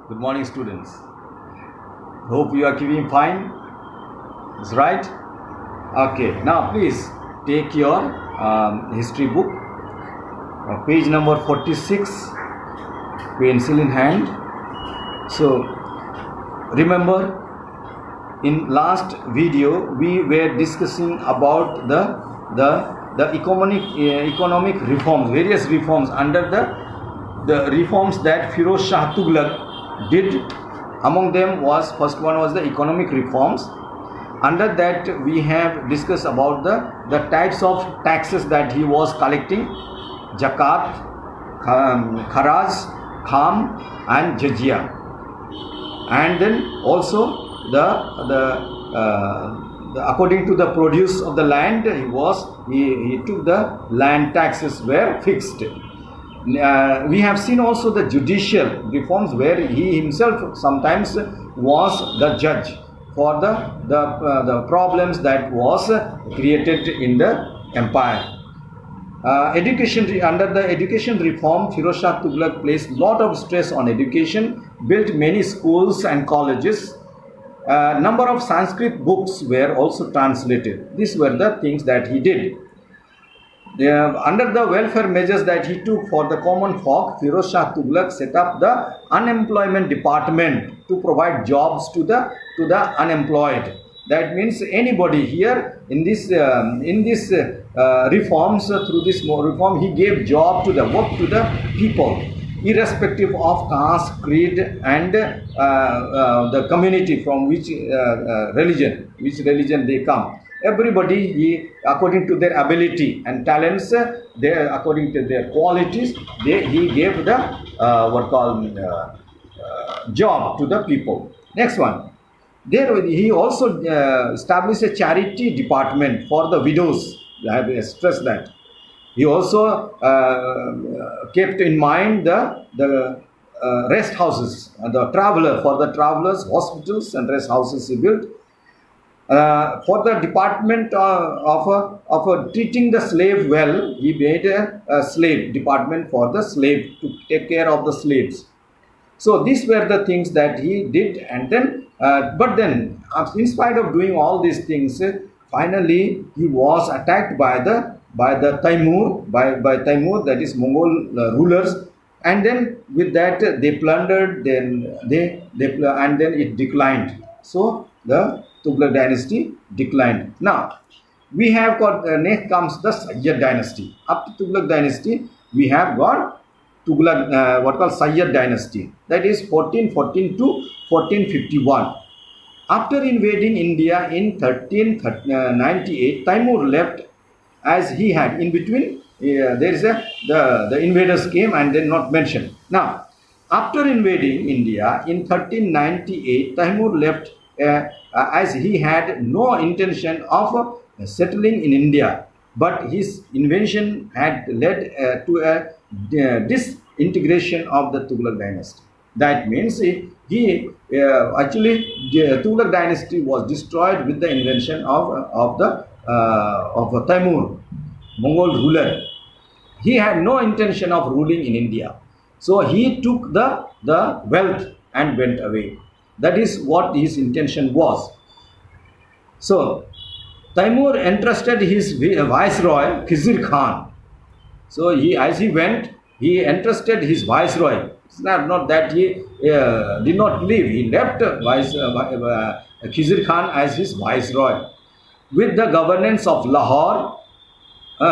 Good morning, students. Hope you are keeping fine. Is right? Okay. Now, please take your history book, page number 46, pencil in hand. So, remember, in last video we were discussing about the economic reforms, various reforms under the reforms that Firoz Shah Tughlaq did. Among them was first one was the economic reforms. Under that we have discussed about the types of taxes that he was collecting: zakat, kharaj, kham and jizya. And then also according to the produce of the land, he took the land taxes were fixed. We have seen also the judicial reforms where he himself sometimes was the judge for the problems that was created in the empire. Under the education reform, Firoz Shah Tughlaq placed lot of stress on education, built many schools and colleges. Number of Sanskrit books were also translated. These were the things that he did. Under the welfare measures that he took for the common folk, Firoz Shah Tughlaq set up the unemployment department to provide jobs to the unemployed. That means anybody here in this reforms, through this reform, he gave job to the people, irrespective of caste, creed, and the community from which religion they come. Everybody, he according to their ability and talents, according to their qualities, he gave the job to the people. Next one. There he also established a charity department for the widows. I have stressed that. He also kept in mind the rest houses, for the travelers, hospitals and rest houses he built. For the department of treating the slave well, he made a slave department for the slave to take care of the slaves. So these were the things that he did, and then but then in spite of doing all these things, finally he was attacked by Taimur, that is Mongol rulers, and then with that they plundered, then and then it declined. So the Tughlaq dynasty declined. Now we have got next comes the Sayyid dynasty. After Tughlaq dynasty, we have got Tughlaq Sayyid dynasty, that is 1414 to 1451. After invading India in 1398, Taimur left as he had. In between, there is the invaders came and then not mentioned. Now, after invading India in 1398, Taimur left as he had no intention of settling in India, but his invasion had led to a disintegration of the Tughlaq dynasty. That means the Tughlaq dynasty was destroyed with the invention of Taimur, Mongol ruler. He had no intention of ruling in India, so he took the wealth and went away. That is what his intention was. So Taimur entrusted his viceroy Khizr Khan. So as he went, he entrusted his viceroy. It's not that he did not leave. He left Khizr Khan as his viceroy with the governance of Lahore. He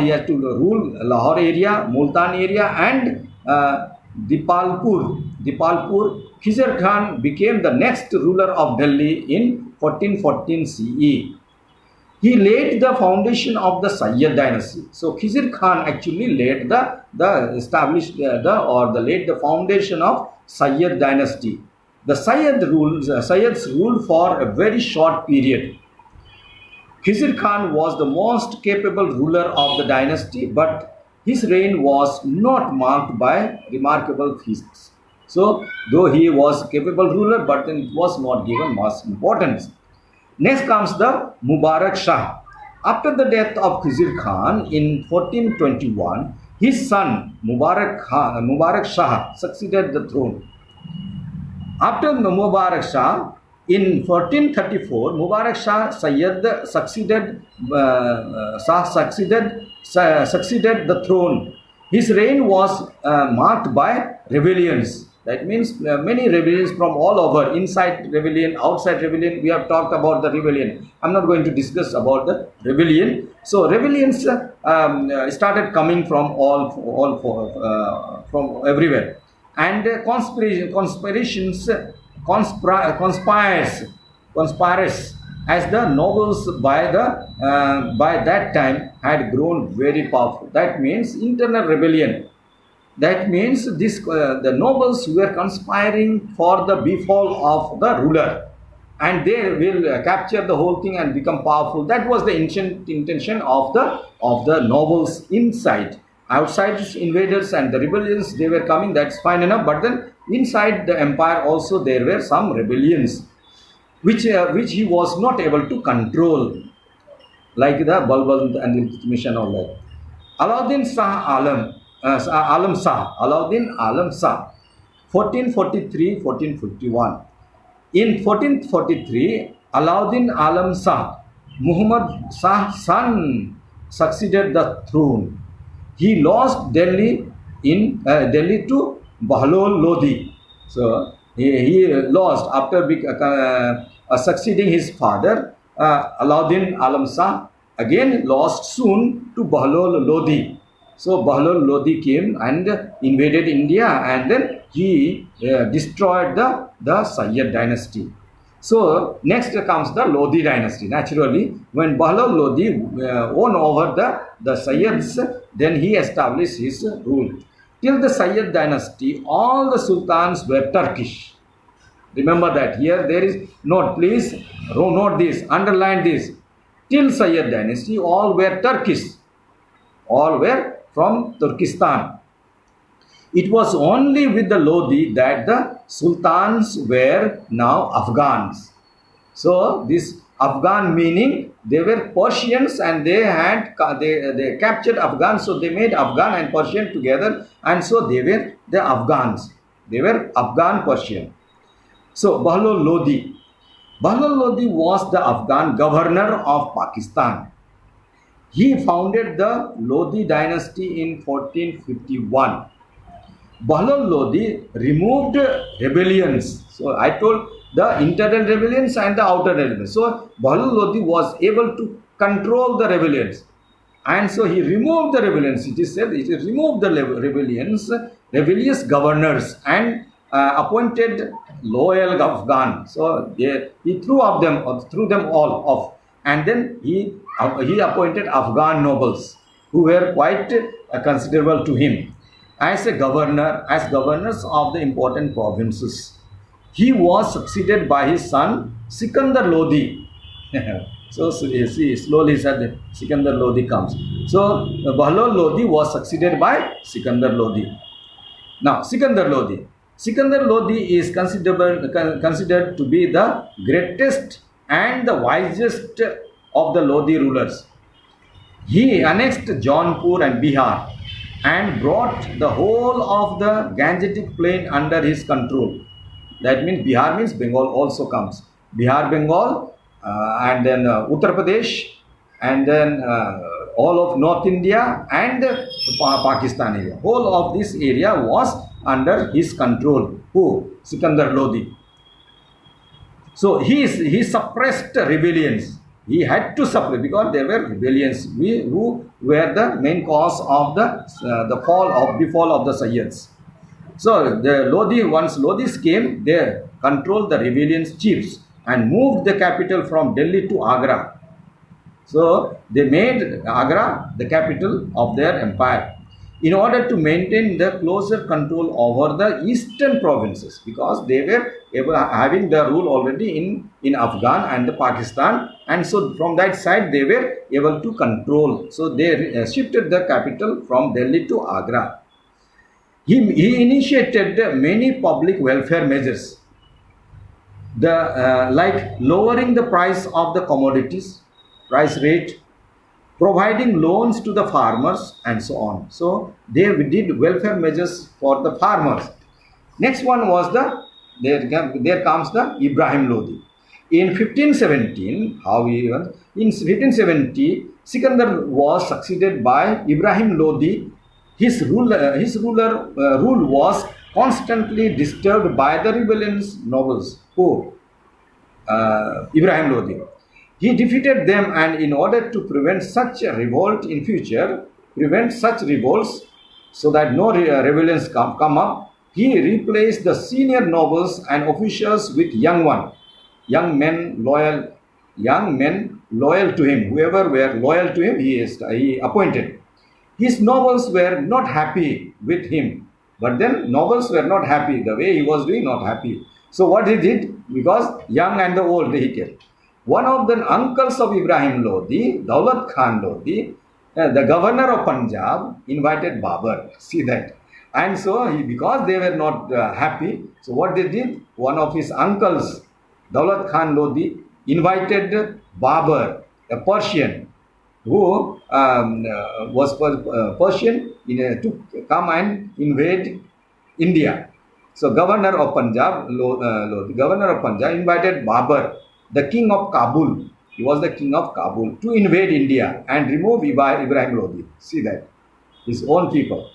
had to rule Lahore area, Multan area, and Dipalpur. Khizr Khan became the next ruler of Delhi in 1414 CE. He laid the foundation of the Sayyid dynasty. So Khizr Khan actually laid laid the foundation of Sayyid dynasty. The Sayyids ruled for a very short period. Khizr Khan was the most capable ruler of the dynasty, but his reign was not marked by remarkable feats. So, though he was a capable ruler, but then it was not given much importance. Next comes the Mubarak Shah. After the death of Khizr Khan in 1421, his son Mubarak Shah succeeded the throne. After Mubarak Shah, in 1434, Mubarak Shah Sayyid succeeded the throne. His reign was marked by rebellions. That means many rebellions from all over, inside rebellion, outside rebellion. We have talked about the rebellion. I'm not going to discuss about the rebellion. So rebellions started coming from from everywhere, and conspires as the nobles by that time had grown very powerful. That means internal rebellion. That means the nobles were conspiring for the befall of the ruler, and they will capture the whole thing and become powerful. That was the intention of the nobles inside. Outside invaders and the rebellions, they were coming. That's fine enough. But then inside the empire also there were some rebellions, which he was not able to control, like the Balbal and Iltutmish and all that. Alauddin Alam Shah, 1443-1451. In 1443, Alauddin Alam Shah, Muhammad Shah's son, succeeded the throne. He lost Delhi to Bahlol Lodi. So he lost after succeeding his father, Alauddin Alam Shah. Again lost soon to Bahlol Lodi. So Bahlol Lodi came and invaded India, and then he destroyed the Sayyid dynasty. So next comes the Lodi dynasty. Naturally, when Bahlol Lodi won over the Sayyids, then he established his rule. Till the Sayyid dynasty, all the sultans were Turkish. Remember that. Here there is note, please note this, underline this. Till Sayyid dynasty, all were Turkish. All were from Turkestan. It was only with the Lodi that the sultans were now Afghans. So this Afghan meaning they were Persians, and they captured Afghans, so they made Afghan and Persian together, and so they were the Afghans. They were Afghan Persian. So Bahlol Lodi. Bahlol Lodi was the Afghan governor of Pakistan. He founded the Lodi dynasty in 1451. Bahlol Lodi removed rebellions. So I told the internal rebellions and the outer rebellions. So Bahlol Lodi was able to control the rebellions, and so he removed the rebellions. It is said he removed the rebellious governors, and appointed loyal Afghan. So he threw them all off, and then he appointed Afghan nobles who were quite considerable to him as governors of the important provinces. He was succeeded by his son Sikandar Lodi. So see, slowly said Sikandar Lodi comes. So Bahlol Lodi was succeeded by Sikandar Lodi. Now Sikandar Lodi is considered to be the greatest and the wisest of the Lodi rulers. He annexed Jaunpur and Bihar and brought the whole of the Gangetic plain under his control. That means Bihar means Bengal also comes. Bihar, Bengal, and then Uttar Pradesh, and then all of North India and Pakistan area. Whole of this area was under his control. Who? Sikandar Lodi. So he suppressed rebellions. He had to suppress because there were rebellions who were the main cause of the fall of the Sayyids. So once Lodis came, they controlled the rebellions chiefs and moved the capital from Delhi to Agra. So they made Agra the capital of their empire in order to maintain the closer control over the eastern provinces, because they were having the rule already in Afghan and the Pakistan, and so from that side they were able to control. So they shifted the capital from Delhi to Agra. He initiated many public welfare measures, like lowering the price of the commodities, price rate, providing loans to the farmers, and so on. So they did welfare measures for the farmers. Next one was the there comes the Ibrahim Lodi. In 1517, how he was, in 1570, Sikandar was succeeded by Ibrahim Lodi. His rule was constantly disturbed by the rebellious nobles. Who? Ibrahim Lodi. He defeated them, and in order to prevent such a revolt in future, prevent such revolts so that no rebellions come up, he replaced the senior nobles and officials with young men loyal to him. Whoever were loyal to him, he appointed. His nobles were not happy with him, but then nobles were not happy the way he was doing, not happy. So what he did, because young and the old he kept. One of the uncles of Ibrahim Lodi, Daulat Khan Lodi, the governor of Punjab, invited Babur. See that. And so, because they were not happy, so what they did, one of his uncles, Daulat Khan Lodi, invited Babur, a Persian, who was Persian, to come and invade India. So, governor of Punjab, governor of Punjab invited Babur, the king of Kabul. He was the king of Kabul, to invade India and remove Ibrahim Lodi. See that. His own people.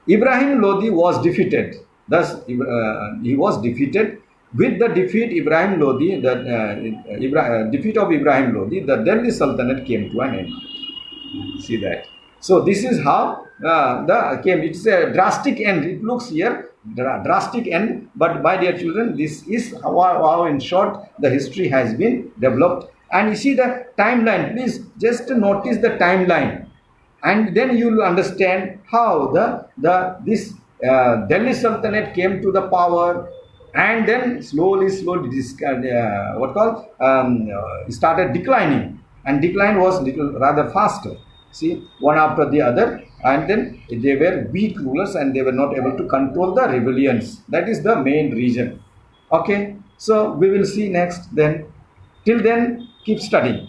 Ibrahim Lodi was defeated. Thus, he was defeated. With the defeat, Ibrahim Lodi, defeat of Ibrahim Lodi, the Delhi Sultanate came to an end. See that. So this is how it's a drastic end. It looks here drastic end, but my dear children, this is how in short the history has been developed. And you see the timeline. Please just notice the timeline, and then you will understand how this Delhi Sultanate came to the power, and then slowly this started declining, and decline was rather faster. See, one after the other, and then they were weak rulers and they were not able to control the rebellions. That is the main reason. Okay, so we will see next then. Till then, keep studying.